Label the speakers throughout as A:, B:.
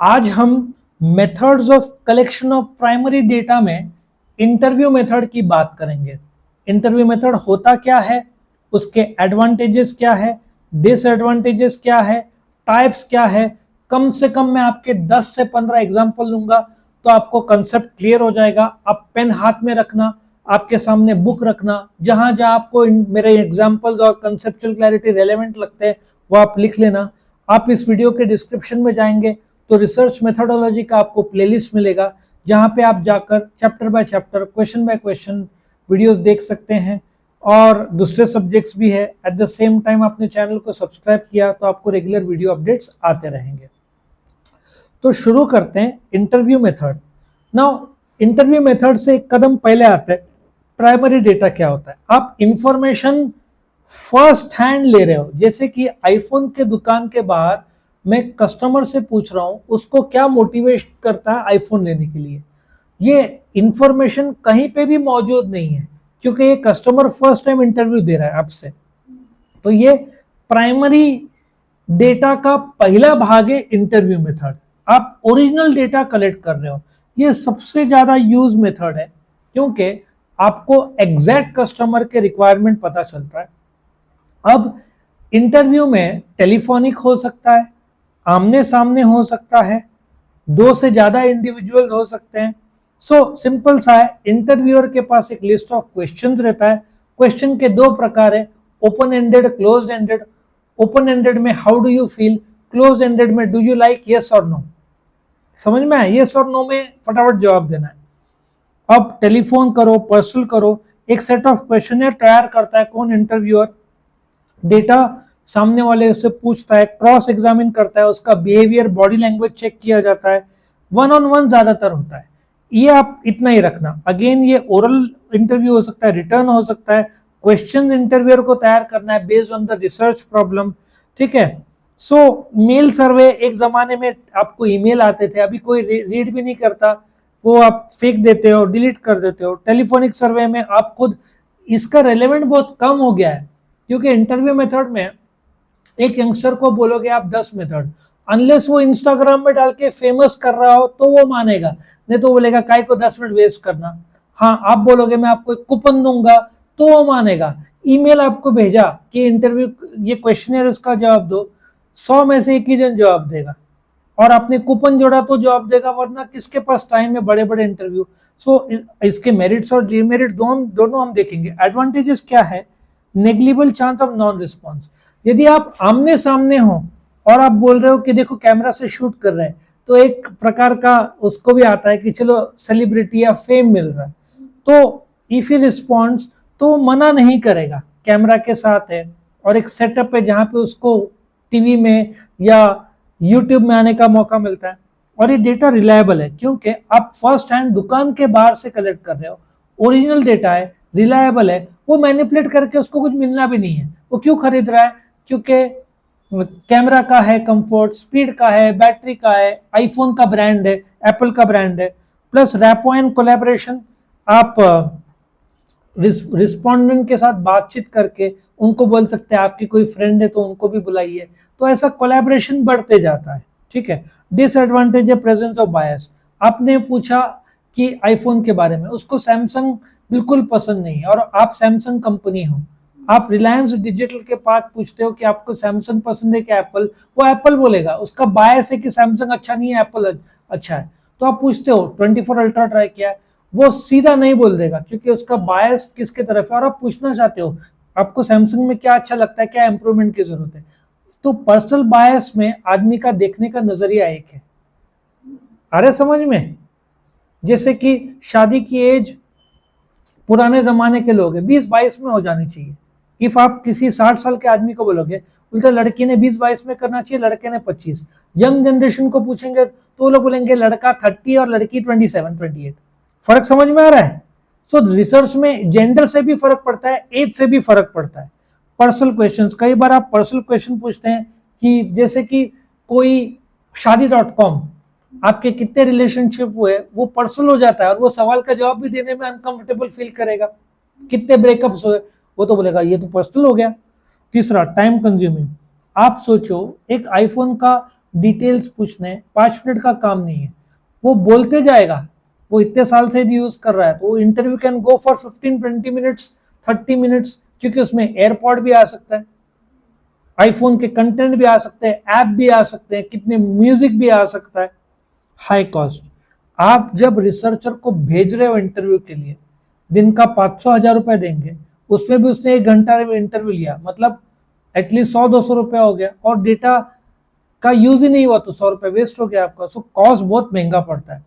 A: आज हम methods of collection of primary data में इंटरव्यू मेथड की बात करेंगे। इंटरव्यू मेथड होता क्या है, उसके एडवांटेजेस क्या है, डिसएडवांटेजेस क्या है, टाइप्स क्या है। कम से कम मैं आपके 10 से 15 एग्जांपल लूंगा तो आपको कंसेप्ट क्लियर हो जाएगा। आप पेन हाथ में रखना, आपके सामने बुक रखना, जहां जहां आपको मेरे एग्जांपल्स और कंसेप्चुअल क्लैरिटी रेलेवेंट लगते हैं वो आप लिख लेना। आप इस वीडियो के डिस्क्रिप्शन में जाएंगे तो रिसर्च मेथोडोलॉजी का आपको प्लेलिस्ट मिलेगा, जहां पे आप जाकर chapter by chapter, question by question videos देख सकते हैं। और दूसरे सब्जेक्ट्स भी है। एट द सेम टाइम आपने चैनल को सब्सक्राइब किया तो आपको रेगुलर वीडियो अपडेट्स आते रहेंगे। तो शुरू करते हैं interview method. Now interview method से एक कदम पहले आता है प्राइमरी डेटा क्या होता है। आप इंफॉर्मेशन फर्स्ट हैंड ले रहे हो, जैसे कि आईफोन के दुकान के बाहर मैं कस्टमर से पूछ रहा हूं उसको क्या मोटिवेट करता है आईफोन लेने के लिए। ये इंफॉर्मेशन कहीं पे भी मौजूद नहीं है, क्योंकि ये कस्टमर फर्स्ट टाइम इंटरव्यू दे रहा है आपसे। तो ये प्राइमरी डेटा का पहला भाग है इंटरव्यू मेथड। आप ओरिजिनल डेटा कलेक्ट कर रहे हो, ये सबसे ज्यादा यूज मेथड है, क्योंकि आपको एग्जैक्ट कस्टमर के रिक्वायरमेंट पता चलता है। अब इंटरव्यू में टेलीफोनिक हो सकता है, आमने सामने हो सकता है, दो से ज्यादा इंडिविजुअल हो सकते हैं। सो सिंपल सा है, इंटरव्यूअर के पास एक लिस्ट ऑफ क्वेश्चंस रहता है। क्वेश्चन के दो प्रकार है, open ended, close ended. Open ended में how do you feel, close ended में डू यू लाइक, यस और नो। समझ में आया? यस और नो में फटाफट जवाब देना है। अब टेलीफोन करो, पर्सनल करो, एक सेट ऑफ क्वेश्चन तैयार करता है कौन, इंटरव्यूअर। डेटा सामने वाले से पूछता है, क्रॉस एग्जामिन करता है, उसका बिहेवियर, बॉडी लैंग्वेज चेक किया जाता है। वन ऑन वन ज्यादातर होता है। ये आप इतना ही रखना। अगेन ये ओरल इंटरव्यू हो सकता है, रिटर्न हो सकता है। क्वेश्चंस इंटरव्यूअर को तैयार करना है based on the research problem. ठीक है। सो मेल सर्वे, एक जमाने में आपको ईमेल आते थे, अभी कोई रीड भी नहीं करता, वो आप फेंक देते हो, डिलीट कर देते हो। टेलीफोनिक सर्वे में आप खुद, इसका रेलेवेंट बहुत कम हो गया है, क्योंकि इंटरव्यू मेथड में एक यंगस्टर को बोलोगे आप 10 मेथड, अनलेस वो इंस्टाग्राम में डाल के फेमस कर रहा हो तो वो मानेगा, नहीं तो बोलेगा काय को 10 मिनट वेस्ट करना। हाँ, आप बोलोगे मैं आपको एक कूपन दूंगा तो वो मानेगा। ईमेल आपको भेजा कि इंटरव्यू, ये क्वेश्चनर, उसका जवाब दो, 100 में से एक ही जन जवाब देगा, और आपने कूपन जोड़ा तो जवाब देगा, वरना किसके पास टाइम है बड़े बड़े इंटरव्यू। सो इसके मेरिट्स और डिमेरिट दोनों हम देखेंगे। एडवांटेजेस क्या है, negligible chance of non response. यदि आप आमने सामने हो और आप बोल रहे हो कि देखो कैमरा से शूट कर रहे हैं, तो एक प्रकार का उसको भी आता है कि चलो सेलिब्रिटी या फेम मिल रहा है, तो इफ ही रिस्पॉन्ड्स तो मना नहीं करेगा, कैमरा के साथ है और एक सेटअप है जहां पे उसको टीवी में या यूट्यूब में आने का मौका मिलता है। और ये डेटा रिलायबल है, क्योंकि आप फर्स्ट हैंड दुकान के बाहर से कलेक्ट कर रहे हो, ओरिजिनल डेटा है, रिलायबल है। वो मैनिपुलेट करके उसको कुछ मिलना भी नहीं है। वो क्यों खरीद रहा है? क्योंकि कैमरा का है, कंफर्ट, स्पीड का है, बैटरी का है, आईफोन का ब्रांड है, एप्पल का ब्रांड है, प्लस रैपो एंड कोलैबोरेशन। आप रिस्पोंडेंट के साथ बातचीत करके उनको बोल सकते हैं आपकी कोई फ्रेंड है तो उनको भी बुलाइए, तो ऐसा कोलैबोरेशन बढ़ते जाता है। ठीक है। डिसएडवांटेज है प्रेजेंस ऑफ बायस। आपने पूछा कि आईफोन के बारे में, उसको सैमसंग बिल्कुल पसंद नहीं है और आप सैमसंग कंपनी हो, आप रिलायंस डिजिटल के पास पूछते हो कि आपको सैमसंग पसंद है कि एप्पल, वो एप्पल बोलेगा, उसका बायस है कि सैमसंग अच्छा नहीं है, एप्पल अच्छा है। तो आप पूछते हो 24 अल्ट्रा ट्राई किया है, वो सीधा नहीं बोल देगा, क्योंकि उसका बायस किसके तरफ है। और आप पूछना चाहते हो आपको सैमसंग में क्या अच्छा लगता है, क्या इंप्रूवमेंट की जरूरत है। तो पर्सनल बायस में आदमी का देखने का नजरिया एक है। अरे समझ में? जैसे कि शादी की एज पुराने जमाने के लोग हैं 20-22 में हो जानी चाहिए। इफ आप किसी 60 साल के आदमी को बोलोगे, उल्टा लड़की ने 20-22 में करना चाहिए, लड़के ने 25। यंग जनरेशन को पूछेंगे तो वो लोग बोलेंगे लड़का 30 और लड़की 27-28। फर्क समझ में आ रहा है? सो रिसर्च में जेंडर से भी फर्क पड़ता है, एज से भी फर्क पड़ता है। पर्सनल क्वेश्चंस, कई बार आप पर्सनल क्वेश्चन पूछते हैं कि जैसे कि कोई शादी.com, आपके कितने रिलेशनशिप हुए, वो पर्सनल हो जाता है और वो सवाल का जवाब भी देने में अनकंफर्टेबल फील करेगा। कितने ब्रेकअप्स हुए, वो तो बोलेगा ये तो पर्सनल हो गया। तीसरा, टाइम कंज्यूमिंग। आप सोचो एक आईफोन का डिटेल्स पूछने हैं, 5 मिनट का काम नहीं है, वो बोलते जाएगा, वो इतने साल से यूज कर रहा है, तो वो interview can go for 15-20 minutes, 30 minutes, क्योंकि उसमें एयरपॉड भी आ सकता है, आईफोन के कंटेंट भी आ सकते हैं, ऐप भी आ सकते हैं, कितने म्यूजिक भी आ सकता है। High cost. आप जब रिसर्चर को भेज रहे हो इंटरव्यू के लिए, दिन का 500-1000 रुपए देंगे, उसमें भी उसने 1 घंटा इंटरव्यू लिया, मतलब एटलीस्ट 100-200 रुपया हो गया, और डेटा का यूज ही नहीं हुआ तो 100 रुपए वेस्ट हो गया आपका। सो कॉस्ट बहुत महंगा पड़ता है।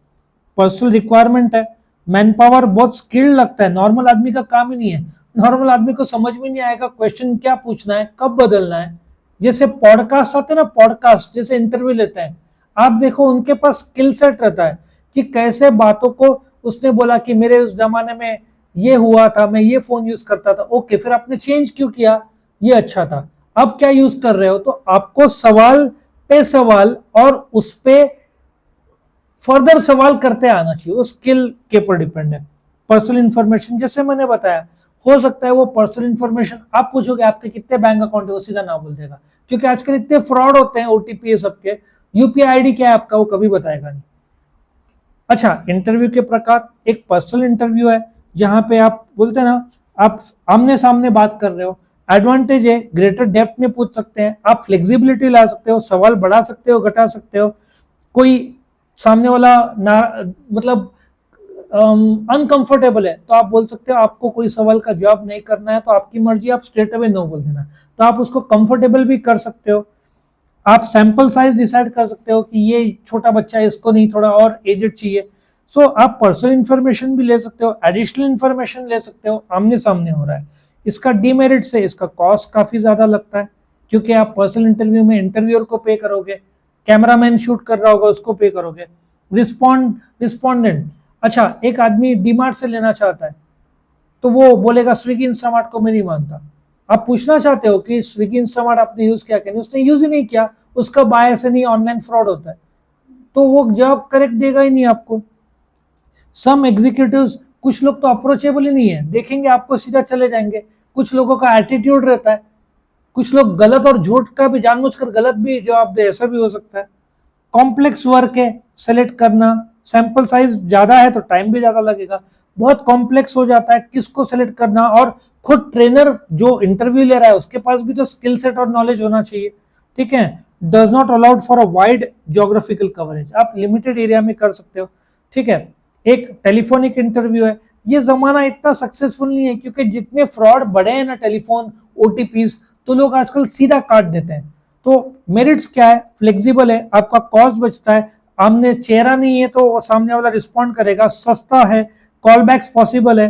A: पर्सनल रिक्वायरमेंट है, मैन पावर बहुत स्किल्ड लगता है, नॉर्मल आदमी का काम ही नहीं है। नॉर्मल आदमी को समझ में नहीं आएगा क्वेश्चन क्या पूछना है, कब बदलना है। जैसे पॉडकास्ट आते हैं ना, पॉडकास्ट जैसे इंटरव्यू लेते हैं, आप देखो उनके पास स्किल सेट रहता है कि कैसे बातों को, उसने बोला कि मेरे उस जमाने में ये हुआ था, मैं ये फोन यूज करता था, ओके, फिर आपने चेंज क्यों किया, ये अच्छा था, अब क्या यूज कर रहे हो। तो आपको सवाल पे सवाल और उस पे फर्दर सवाल करते आना चाहिए, वो स्किल के ऊपर डिपेंड है। पर्सनल इंफॉर्मेशन जैसे मैंने बताया, हो सकता है वो पर्सनल इंफॉर्मेशन आप पूछोगे आपके कितने बैंक अकाउंट है, वो सीधा ना बोल देगा, क्योंकि आजकल इतने फ्रॉड होते हैं, ओटीपी सबके, यूपीआई आईडी क्या है आपका वो कभी बताएगा नहीं। अच्छा, इंटरव्यू के प्रकार, एक पर्सनल इंटरव्यू है जहां पे आप बोलते हैं ना, आप आमने सामने बात कर रहे हो, एडवांटेज है ग्रेटर डेप्थ में पूछ सकते हैं, आप फ्लेक्सिबिलिटी ला सकते हो, सवाल बढ़ा सकते हो, घटा सकते हो, कोई सामने वाला ना, मतलब अनकंफर्टेबल है तो आप बोल सकते हो आपको कोई सवाल का जवाब नहीं करना है तो आपकी मर्जी, आप स्ट्रेट अवे नो बोल देना, तो आप उसको कंफर्टेबल भी कर सकते हो। आप सैंपल साइज डिसाइड कर सकते हो कि ये छोटा बच्चा है, इसको नहीं, थोड़ा और एजेड चाहिए। सो आप पर्सनल इंफॉर्मेशन भी ले सकते हो, एडिशनल इंफॉर्मेशन ले सकते हो, आमने सामने हो रहा है। इसका डीमेरिट से इसका कॉस्ट काफी ज्यादा लगता है, क्योंकि आप पर्सनल इंटरव्यू में इंटरव्यूअर को पे करोगे, कैमरामैन शूट कर रहा होगा उसको पे करोगे, रिस्पॉन्डेंट, अच्छा एक आदमी डीमार्ट से लेना चाहता है तो वो बोलेगा स्विगी इंस्टामार्ट को मैं नहीं मानता। आप पूछना चाहते हो कि स्विगी इंस्टामार्ट आपने यूज किया, क्या उसने यूज ही नहीं किया, उसका बायस है नहीं, ऑनलाइन फ्रॉड होता है, तो वो जवाब करेक्ट देगा ही नहीं आपको। सम एग्जीक्यूटिव्स, कुछ लोग तो अप्रोचेबल ही नहीं है, देखेंगे आपको सीधा चले जाएंगे, कुछ लोगों का एटीट्यूड रहता है, कुछ लोग गलत और झूठ का भी जानबूझकर गलत भी जवाब दे, ऐसा भी हो सकता है। कॉम्प्लेक्स वर्क है, सेलेक्ट करना, सैंपल साइज ज्यादा है तो टाइम भी ज्यादा लगेगा, बहुत कॉम्प्लेक्स हो जाता है किसको सेलेक्ट करना, और खुद ट्रेनर जो इंटरव्यू ले रहा है उसके पास भी तो स्किल सेट और नॉलेज होना चाहिए, ठीक है। Does not allowed for a wide geographical coverage, आप लिमिटेड एरिया में कर सकते हो, ठीक है। एक टेलीफोनिक इंटरव्यू है, ये जमाना इतना सक्सेसफुल नहीं है, क्योंकि जितने फ्रॉड बढ़े हैं ना, टेलीफोन ओटीपीज, तो लोग आजकल सीधा काट देते हैं। तो मेरिट्स क्या है, फ्लेक्सिबल है, आपका कॉस्ट बचता है, आमने चेहरा नहीं है तो सामने वाला रिस्पॉन्ड करेगा, सस्ता है, कॉल बैक्स पॉसिबल है,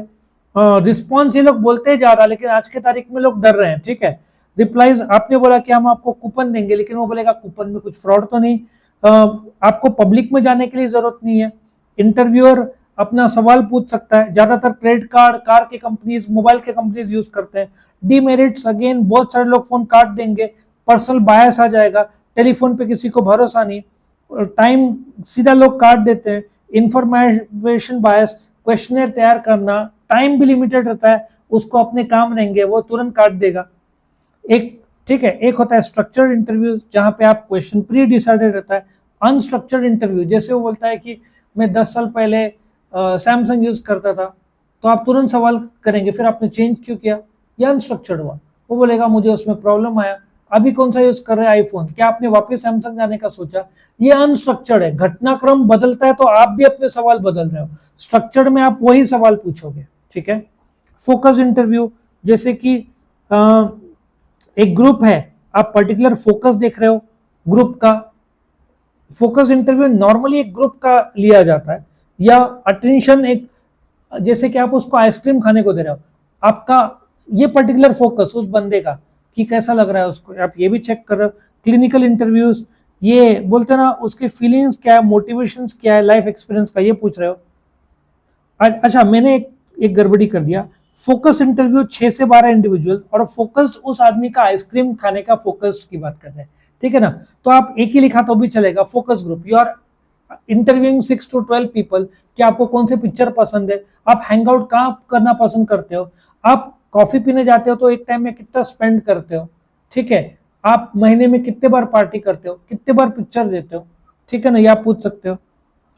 A: रिस्पॉन्स ये लोग बोलते जा रहा, लेकिन आज के तारीख में लोग डर रहे हैं, ठीक है। रिप्लाईज, आपने बोला कि हम आपको कूपन देंगे, लेकिन वो बोलेगा कूपन में कुछ फ्रॉड तो नहीं, आपको पब्लिक में जाने के लिए जरूरत नहीं है, इंटरव्यूअर अपना सवाल पूछ सकता है, ज्यादातर क्रेडिट कार्ड, कार के कंपनीज, मोबाइल के कंपनीज यूज करते हैं। डीमेरिट्स, अगेन बहुत सारे लोग फोन काट देंगे, पर्सनल बायस आ जाएगा, टेलीफोन पे किसी को भरोसा नहीं, टाइम सीधा लोग काट देते हैं, इंफॉर्मेशन बायस, क्वेश्चनर तैयार करना, टाइम भी लिमिटेड रहता है, उसको अपने काम रहेंगे वो तुरंत काट देगा। एक, ठीक है, एक होता है स्ट्रक्चर्ड इंटरव्यू जहां पे आप क्वेश्चन प्री डिसाइडेड रहता है। अनस्ट्रक्चर्ड इंटरव्यू, जैसे वो बोलता है कि मैं 10 साल पहले सैमसंग यूज करता था, तो आप तुरंत सवाल करेंगे फिर आपने चेंज क्यों किया, यह अनस्ट्रक्चर्ड हुआ। वो बोलेगा मुझे उसमें प्रॉब्लम आया, अभी कौन सा यूज कर रहे हैं आईफोन, क्या आपने वापस सैमसंग जाने का सोचा, ये अनस्ट्रक्चर्ड है, घटनाक्रम बदलता है तो आप भी अपने सवाल बदल रहे हो, स्ट्रक्चर्ड में आप वही सवाल पूछोगे, ठीक है। फोकस इंटरव्यू, जैसे कि एक ग्रुप है, आप पर्टिकुलर फोकस देख रहे हो ग्रुप का, फोकस इंटरव्यू नॉर्मली एक ग्रुप का लिया जाता है, या अटेंशन एक, जैसे कि आप उसको आइसक्रीम खाने को दे रहे हो, आपका ये पर्टिकुलर फोकस उस बंदे का कि कैसा लग रहा है उसको, आप ये भी चेक कर रहे हो। क्लिनिकल इंटरव्यूज, ये बोलते हैं ना उसके फीलिंग्स क्या है, मोटिवेशंस क्या है, लाइफ एक्सपीरियंस का ये पूछ रहे हो। अच्छा, मैंने एक गड़बड़ी कर दिया, फोकस इंटरव्यू 6 से 12 इंडिविजुअल, और फोकस्ड उस आदमी का आइसक्रीम खाने का फोकस्ड की बात कर रहे हैं, ठीक है ना। तो आप एक ही लिखा तो भी चलेगा, focus group, you are interviewing 6 to 12 people, कि आपको कौन से पिक्चर पसंद है, आप हैंग आउट कहाँ करना पसंद करते हो, आप कॉफी पीने जाते हो तो एक टाइम में कितना स्पेंड करते हो, ठीक है। आप महीने में कितने बार पार्टी करते हो, कितने बार पिक्चर देते हो, ठीक है ना, ये आप पूछ सकते हो।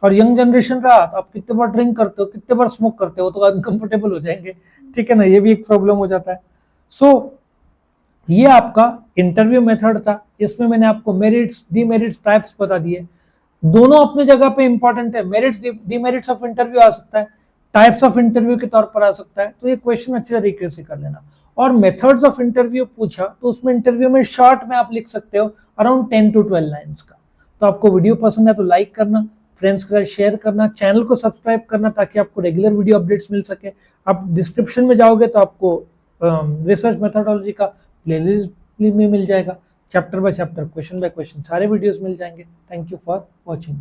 A: और यंग जनरेशन रहा तो आप कितने बार ड्रिंक करते हो, कितने बार स्मोक करते हो, तो अनकंफर्टेबल हो जाएंगे, ठीक है ना, ये भी एक प्रॉब्लम हो जाता है। सो ये आपका इंटरव्यू मेथड था। इसमें मैंने आपको मेरिट्स डीमेरिट्स टाइप्स बता दिए, दोनों अपने जगह पे इंपॉर्टेंट है। मेरिट्स डीमेरिट्स ऑफ इंटरव्यू आ सकता है, टाइप्स ऑफ इंटरव्यू के तौर पर आ सकता है, तो ये क्वेश्चन अच्छे तरीके से कर लेना। और मेथड्स ऑफ इंटरव्यू पूछा तो उसमें इंटरव्यू में शॉर्ट में आप लिख सकते हो अराउंड 10 to 12 लाइन्स का। तो आपको वीडियो पसंद है तो लाइक करना, फ्रेंड्स के साथ शेयर करना, चैनल को सब्सक्राइब करना ताकि आपको रेगुलर वीडियो अपडेट्स मिल सके। आप डिस्क्रिप्शन में जाओगे तो आपको रिसर्च मेथोडोलॉजी का प्लेलिस्ट में मिल जाएगा, chapter by chapter, question by question सारे वीडियोस मिल जाएंगे। Thank you for watching.